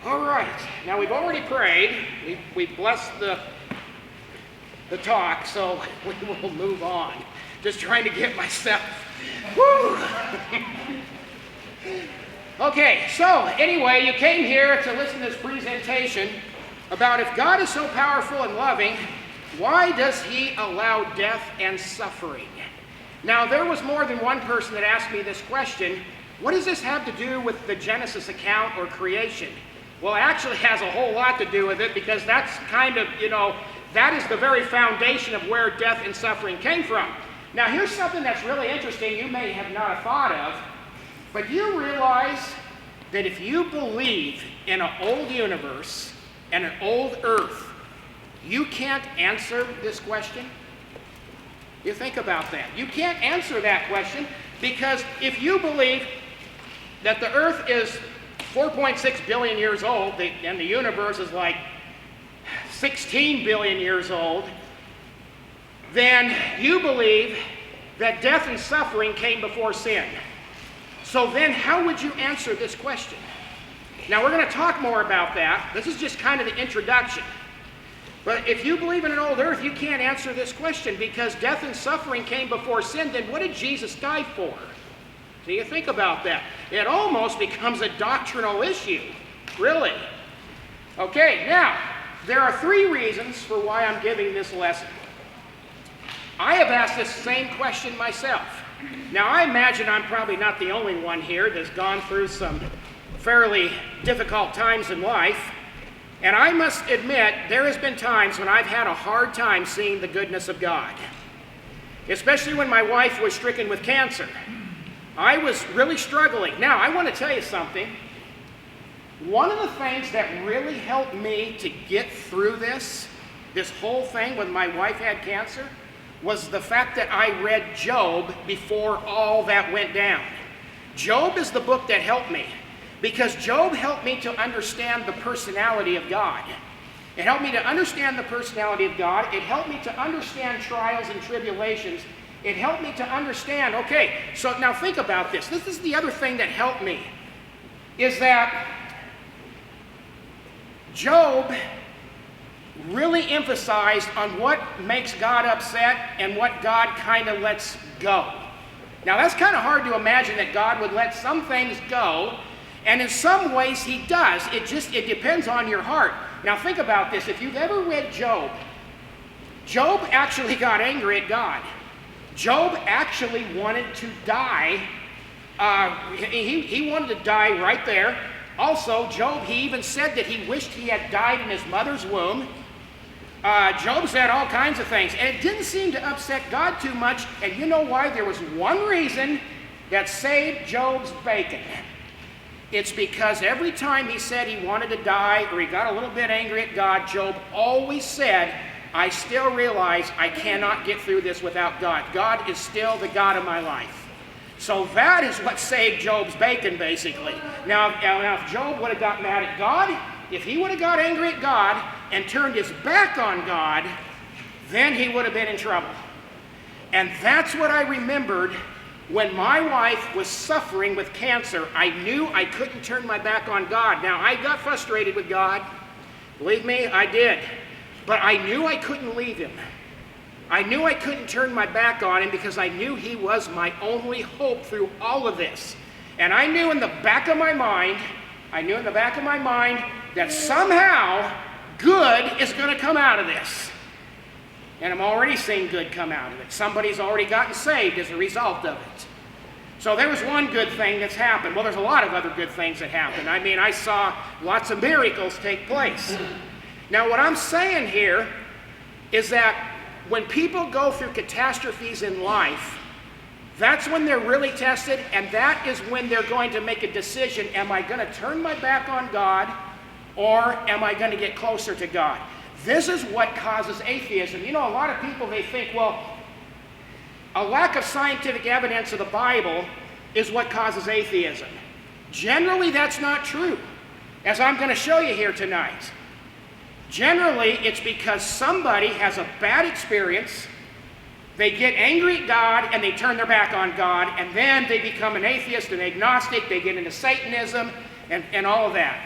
All right, now we've already prayed. We've blessed the talk, so we will move on. Just trying to get myself, woo! Okay, so anyway, you came here to listen to this presentation about if God is so powerful and loving, why does he allow death and suffering? Now, there was more than one person that asked me this question. What does this have to do with the Genesis account or creation? Well, it actually has a whole lot to do with it, because that's kind of, that is the very foundation of where death and suffering came from. Now, here's something that's really interesting you may have not thought of, but you realize that if you believe in an old universe and an old earth, you can't answer this question? You think about that. You can't answer that question, because if you believe that the earth is 4.6 billion years old, and the universe is like 16 billion years old, then you believe that death and suffering came before sin. So then how would you answer this question? Now, we're going to talk more about that. This is just kind of the introduction. But if you believe in an old earth, you can't answer this question, because death and suffering came before sin. Then what did Jesus die for? So you think about that. It almost becomes a doctrinal issue, really. Okay, now, there are three reasons for why I'm giving this lesson. I have asked this same question myself. Now, I imagine I'm probably not the only one here that's gone through some fairly difficult times in life. And I must admit, there has been times when I've had a hard time seeing the goodness of God. Especially when my wife was stricken with cancer. I was really struggling. Now, I want to tell you something. One of the things that really helped me to get through this whole thing when my wife had cancer, was the fact that I read Job before all that went down. Job is the book that helped me, because Job helped me to understand the personality of God. It helped me to understand the personality of God. It helped me to understand trials and tribulations. It helped me to understand, okay, so now think about this. This is the other thing that helped me, is that Job really emphasized on what makes God upset and what God kind of lets go. Now, that's kind of hard to imagine, that God would let some things go, and in some ways he does. It depends on your heart. Now, think about this. If you've ever read Job, Job actually got angry at God. Job actually wanted to die. He wanted to die right there. Also, Job, he even said that he wished he had died in his mother's womb. Job said all kinds of things, and it didn't seem to upset God too much. And you know why? There was one reason that saved Job's bacon. It's because every time he said he wanted to die, or he got a little bit angry at God, Job always said, I still realize I cannot get through this without God. God is still the God of my life. So that is what saved Job's bacon, basically. Now, if Job would have got mad at God, if he would have got angry at God and turned his back on God, then he would have been in trouble. And that's what I remembered when my wife was suffering with cancer. I knew I couldn't turn my back on God. Now, I got frustrated with God. Believe me, I did. But I knew I couldn't leave him. I knew I couldn't turn my back on him, because I knew he was my only hope through all of this. And I knew in the back of my mind, that somehow good is going to come out of this. And I'm already seeing good come out of it. Somebody's already gotten saved as a result of it. So there was one good thing that's happened. Well, there's a lot of other good things that happened. I mean, I saw lots of miracles take place. Now, what I'm saying here is that when people go through catastrophes in life, that's when they're really tested, and that is when they're going to make a decision. Am I going to turn my back on God, or am I going to get closer to God? This is what causes atheism. You know, a lot of people, they think, well, a lack of scientific evidence of the Bible is what causes atheism. Generally, that's not true, as I'm going to show you here tonight. Generally, it's because somebody has a bad experience, they get angry at God, and they turn their back on God, and then they become an atheist, an agnostic, they get into Satanism, and all of that.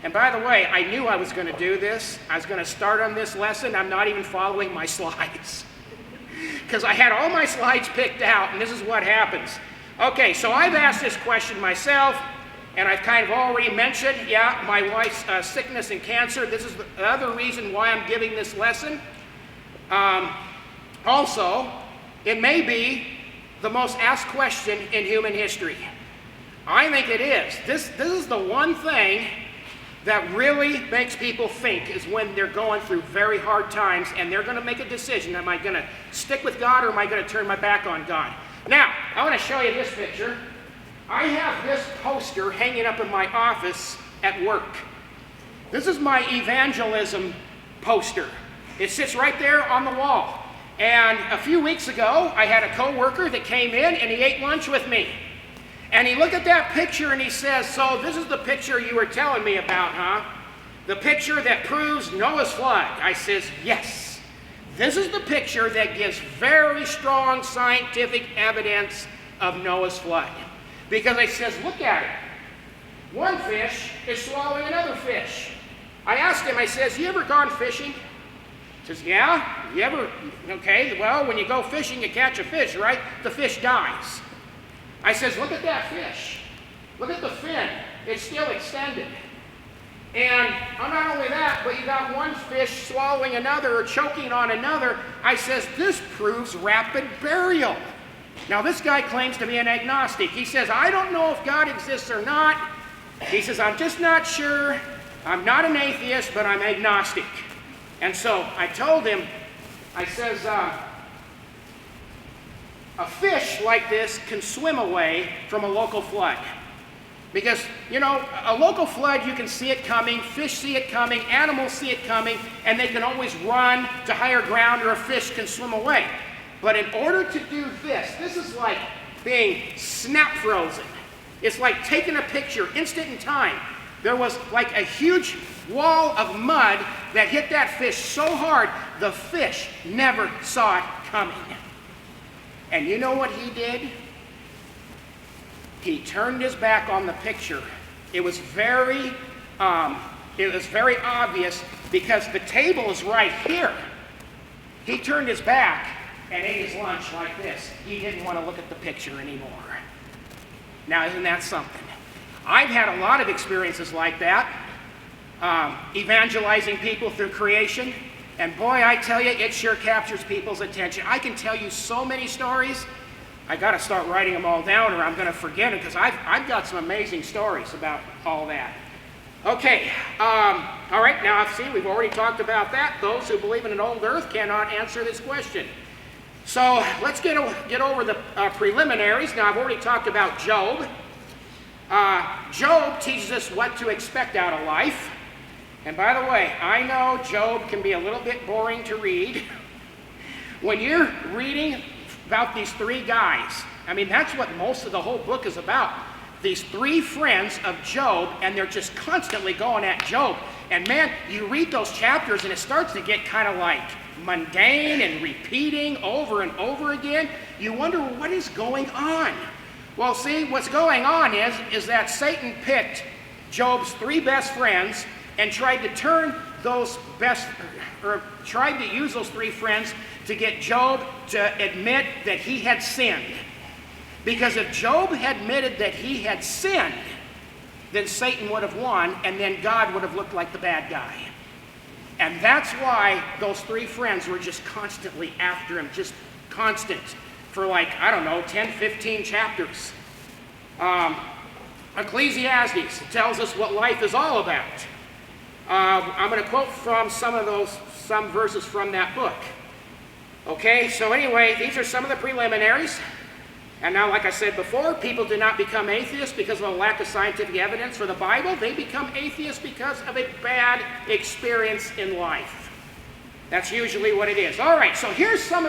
And by the way, I knew I was going to do this. I was going to start on this lesson. I'm not even following my slides because I had all my slides picked out, and this is what happens. Okay, so I've asked this question myself, and I've kind of already mentioned, yeah, my wife's sickness and cancer. This is the other reason why I'm giving this lesson. Also, it may be the most asked question in human history. I think it is. This is the one thing that really makes people think, is when they're going through very hard times and they're going to make a decision. Am I going to stick with God, or am I going to turn my back on God? Now, I want to show you this picture. I have this poster hanging up in my office at work. This is my Evangelism Poster. It sits right there on the wall. And a few weeks ago, I had a coworker that came in and he ate lunch with me. And he looked at that picture and he says, "So this is the picture you were telling me about, huh? The picture that proves Noah's flood." I says, "Yes. This is the picture that gives very strong scientific evidence of Noah's flood." Because I says, "Look at it. One fish is swallowing another fish." I asked him, I says, "You ever gone fishing?" He says, "Yeah." "You ever?" "Okay, well, when you go fishing, you catch a fish, right? The fish dies." I says, "Look at that fish. Look at the fin. It's still extended. And not only that, but you got one fish swallowing another or choking on another." I says, "This proves rapid burial." Now, this guy claims to be an agnostic. He says, "I don't know if God exists or not." He says, "I'm just not sure. I'm not an atheist, but I'm agnostic." And so I told him, I says, a fish like this can swim away from a local flood. Because, you know, a local flood, you can see it coming, fish see it coming, animals see it coming, and they can always run to higher ground, or a fish can swim away. But in order to do this is like being snap frozen. It's like taking a picture instant in time. There was like a huge wall of mud that hit that fish so hard, the fish never saw it coming. And you know what he did? He turned his back on the picture. It was very obvious because the table is right here. He turned his back and ate his lunch like this. He didn't want to look at the picture anymore. Now, isn't that something? I've had a lot of experiences like that, evangelizing people through creation. And boy, I tell you, it sure captures people's attention. I can tell you so many stories. I got to start writing them all down, or I'm going to forget them, because I've got some amazing stories about all that. Okay, all right, now see, we've already talked about that. Those who believe in an old earth cannot answer this question. So let's get over the preliminaries. Now, I've already talked about Job. Job teaches us what to expect out of life. And by the way, I know Job can be a little bit boring to read. When you're reading about these three guys, I mean, that's what most of the whole book is about. These three friends of Job, and they're just constantly going at Job. And man, you read those chapters and it starts to get kind of like mundane and repeating over and over again. You wonder, what is going on? Well, see, what's going on is that Satan picked Job's three best friends and tried to use those three friends to get Job to admit that he had sinned. Because if Job had admitted that he had sinned, then Satan would have won, and then God would have looked like the bad guy. And that's why those three friends were just constantly after him, just constant, for like, I don't know, 10, 15 chapters. Ecclesiastes tells us what life is all about. I'm going to quote from some verses from that book. Okay, so anyway, these are some of the preliminaries. And now, like I said before, people do not become atheists because of a lack of scientific evidence for the Bible. They become atheists because of a bad experience in life. That's usually what it is. All right, so here's some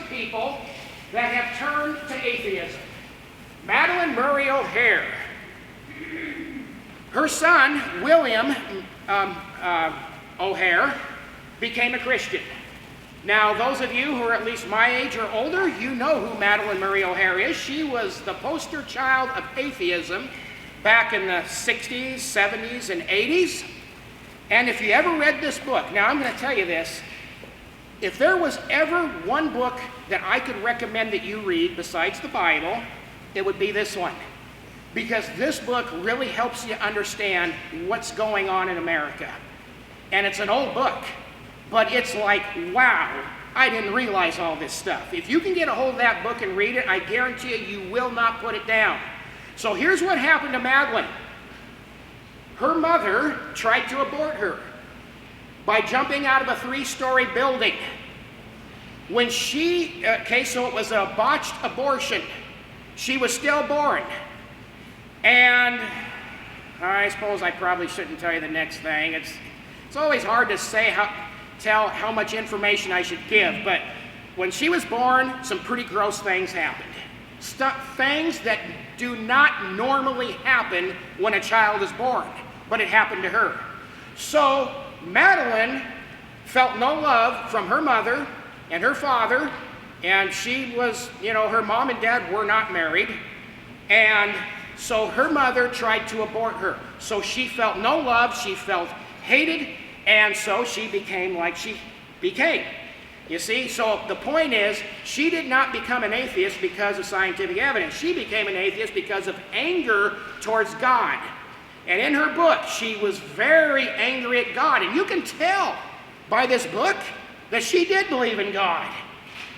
people that have turned to atheism. Madeline Murray O'Hare. Her son, William O'Hare, became a Christian. Now, those of you who are at least my age or older, you know who Madeline Murray O'Hare is. She was the poster child of atheism back in the 60s, 70s, and 80s. And if you ever read this book, now I'm going to tell you this, if there was ever one book that I could recommend that you read besides the Bible, it would be this one. Because this book really helps you understand what's going on in America. And it's an old book, but it's like, wow, I didn't realize all this stuff. If you can get a hold of that book and read it, I guarantee you, you will not put it down. So here's what happened to Madeline. Her mother tried to abort her by jumping out of a 3-story building. When she, so it was a botched abortion. She was stillborn. And I suppose I probably shouldn't tell you the next thing. It's always hard to tell how much information I should give, but when she was born, some pretty gross things happened. Things that do not normally happen when a child is born, but it happened to her. So Madeline felt no love from her mother and her father, and she was, her mom and dad were not married, and so her mother tried to abort her. So she felt no love, she felt hated, and so she became like she became. You see, so the point is, she did not become an atheist because of scientific evidence. She became an atheist because of anger towards God. And in her book, she was very angry at God. And you can tell by this book that she did believe in God.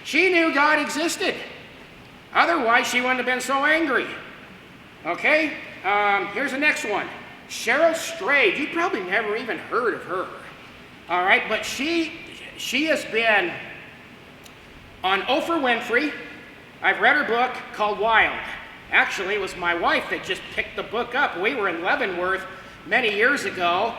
She knew God existed. Otherwise, she wouldn't have been so angry. Okay, here's the next one. Cheryl Strayed. You probably never even heard of her. All right, but she has been on Oprah Winfrey. I've read her book called Wild. Actually, it was my wife that just picked the book up. We were in Leavenworth many years ago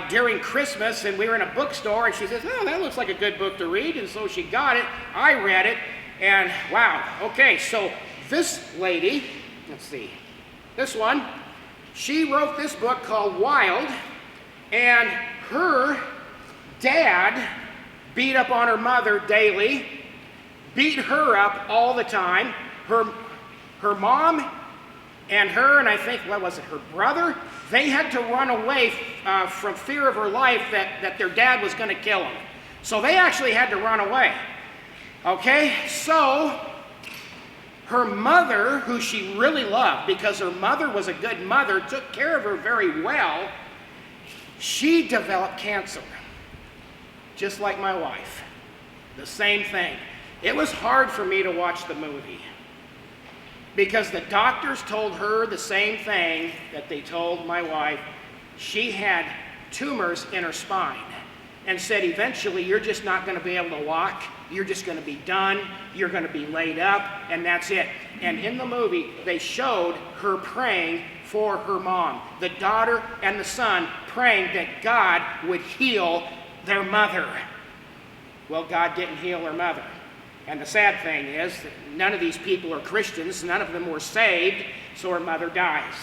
during Christmas, and we were in a bookstore, and she says, oh, that looks like a good book to read, and so she got it. I read it, and wow. Okay, so this lady, let's see, this one, she wrote this book called Wild, and her dad beat up on her mother daily, beat her up all the time. Her mom and her, and I think, her brother, they had to run away from fear of her life that their dad was going to kill them. So they actually had to run away. Okay, so her mother, who she really loved because her mother was a good mother, took care of her very well, she developed cancer. Just like my wife. The same thing. It was hard for me to watch the movie because the doctors told her the same thing that they told my wife. She had tumors in her spine and said, eventually you're just not going to be able to walk. You're just going to be done. You're going to be laid up, and that's it. And in the movie, they showed her praying for her mom. The daughter and the son praying that God would heal their mother. Well, God didn't heal her mother. And the sad thing is that none of these people are Christians. None of them were saved, so her mother dies.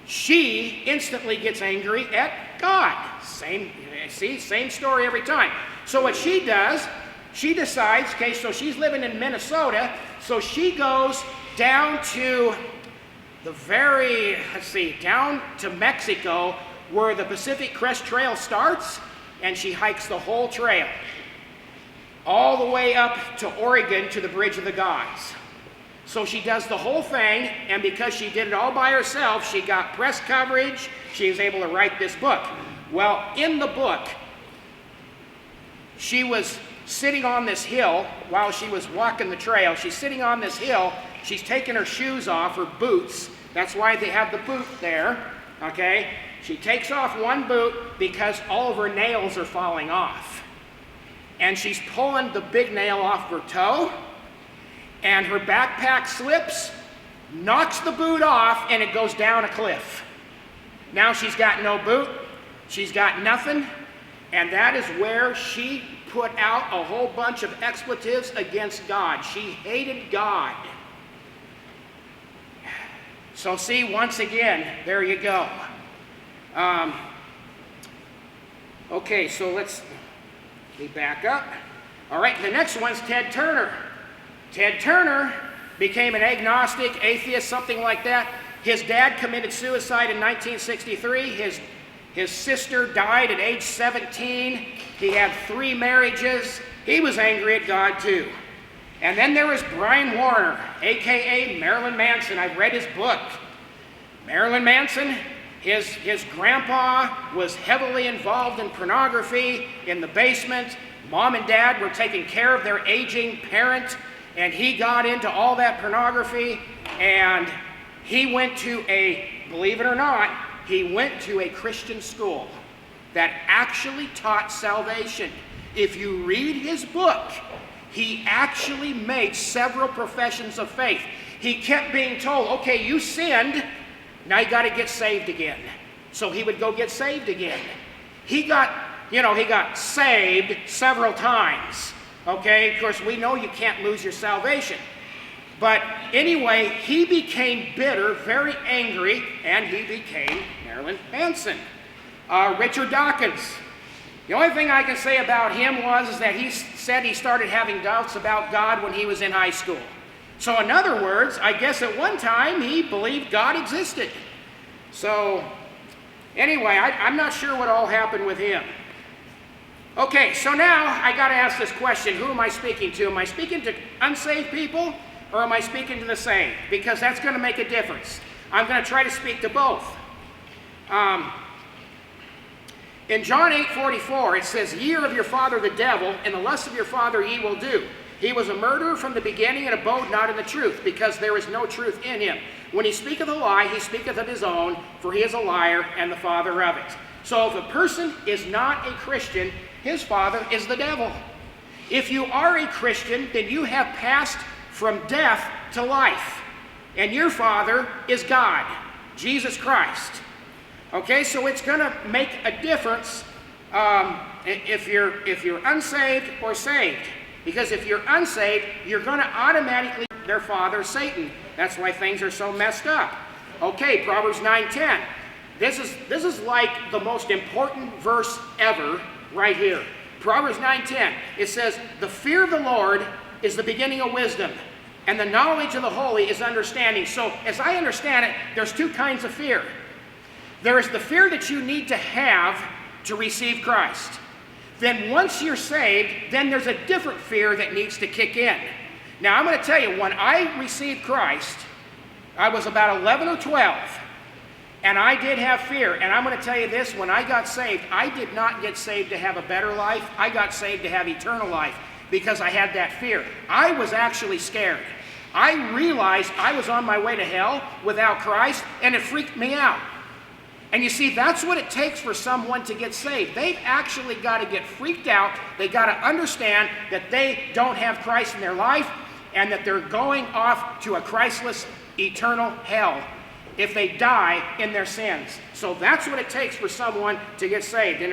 She instantly gets angry at God. Same story every time. So what she does, she decides, okay, so she's living in Minnesota, so she goes down to down to Mexico, where the Pacific Crest Trail starts, and she hikes the whole trail all the way up to Oregon to the Bridge of the Gods. So she does the whole thing, and because she did it all by herself, she got press coverage. She was able to write this book. Well, in the book, she was sitting on this hill while she was walking the trail. She's sitting on this hill. She's taking her shoes off, her boots. That's why they have the boot there, okay? She takes off one boot because all of her nails are falling off. And she's pulling the big nail off her toe, and her backpack slips, knocks the boot off, and it goes down a cliff. Now she's got no boot, she's got nothing, and that is where she put out a whole bunch of expletives against God. She hated God. So see, once again, there you go. Okay, so let me back up. All right, the next one's Ted Turner. Ted Turner became an agnostic, atheist, something like that. His dad committed suicide in 1963. His sister died at age 17. He had 3 marriages. He was angry at God too. And then there was Brian Warner, a.k.a. Marilyn Manson. I've read his book. Marilyn Manson, his grandpa was heavily involved in pornography in the basement. Mom and dad were taking care of their aging parent, and he got into all that pornography, and he went to believe it or not, he went to a Christian school that actually taught salvation. If you read his book, he actually made several professions of faith. He kept being told, okay, you sinned, now you got to get saved again. So he would go get saved again. He got saved several times. Okay, of course, we know you can't lose your salvation. But anyway, he became bitter, very angry, and he became Marilyn Manson. Richard Dawkins. The only thing I can say about him is that he said he started having doubts about God when he was in high school. So in other words, I guess at one time he believed God existed. So anyway, I'm not sure what all happened with him. Okay, so now I got to ask this question. Who am I speaking to? Am I speaking to unsaved people, or am I speaking to the saved? Because that's going to make a difference. I'm going to try to speak to both. In John 8:44, it says, "Ye are of your father the devil, and the lust of your father ye will do. He was a murderer from the beginning, and abode not in the truth, because there is no truth in him. When he speaketh a lie, he speaketh of his own, for he is a liar, and the father of it." So if a person is not a Christian, his father is the devil. If you are a Christian, then you have passed from death to life, and your father is God, Jesus Christ. Okay, so it's going to make a difference if you're unsaved or saved. Because if you're unsaved, you're going to automatically their father, Satan. That's why things are so messed up. Okay, Proverbs 9:10. This is like the most important verse ever right here. Proverbs 9:10. It says, "The fear of the Lord is the beginning of wisdom, and the knowledge of the holy is understanding." So as I understand it, there's 2 kinds of fear. There is the fear that you need to have to receive Christ. Then once you're saved, then there's a different fear that needs to kick in. Now I'm going to tell you, when I received Christ, I was about 11 or 12, and I did have fear. And I'm going to tell you this, when I got saved, I did not get saved to have a better life. I got saved to have eternal life because I had that fear. I was actually scared. I realized I was on my way to hell without Christ, and it freaked me out. And you see, that's what it takes for someone to get saved. They've actually got to get freaked out. They've got to understand that they don't have Christ in their life and that they're going off to a Christless eternal hell if they die in their sins. So that's what it takes for someone to get saved.